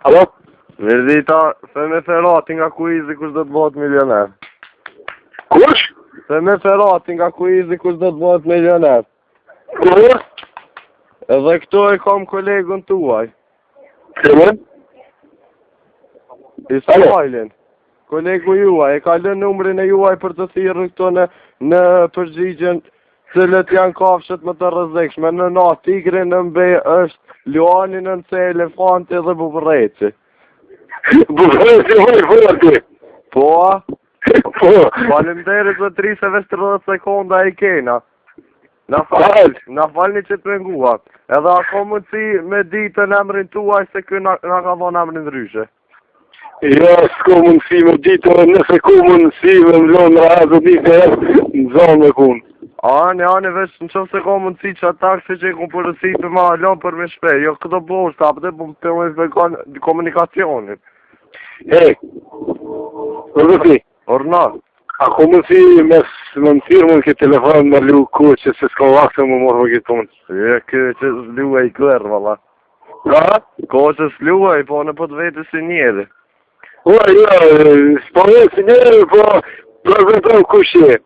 Alo? Verdita, se me Ferrati nga kuizi kush do të bëhet milioner. Kush? Se me Ferrati nga kuizi kush do të bëhet milioner. Kush? Edhe këto e kam kolegun tuaj. Kërën? Ismailin. Kolegu juaj, e ka lënë numrin e juaj për të thirrur këto në përgjigjen cilët janë kafshët më të rrezikshme. Në na tigri, në mbe është luani, në C elefanti dhe buburreci. Buburreci forti. Po? Po. Faleminderit për 30 sekonda e kena. Na falni që të penguat. Edhe a ka mundësi me ditën emrin tuaj se kë na ka dhënë emrin ndryshe. Ja, s'ko mundësi me ditë, nëse ku mundësi me më lonë në azë ditë e në zonë me kun. Ani, veç në qëfë se ka mundësi që atakse që i ku përësi për ma alon për me shpej, jo këto bosta, apëte për me zbekan komunikacionin. Rëdhëti. Orna. A ku mundësi me më firmën këtë telefon me lu ku që se s'ka vakse më morë më këtë punë? Kë që s'luaj kërë, valla. Ha? Ko që s'luaj, po në po të vetë si njeri. S'po vetë si njeri, po prezentoj kush je.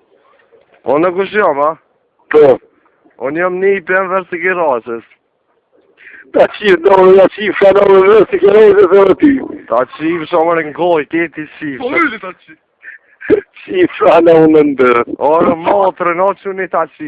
Po në kush jam, a? Po. Unë jam një për versi kirasës. Ta qifë shanove versi kirasës e vëty. Ta qifë shamër në goj, keti qifë. Po vëllë ta qifë. Qifë shanove në ndërë. Orë, motrë, në që një ta qifë.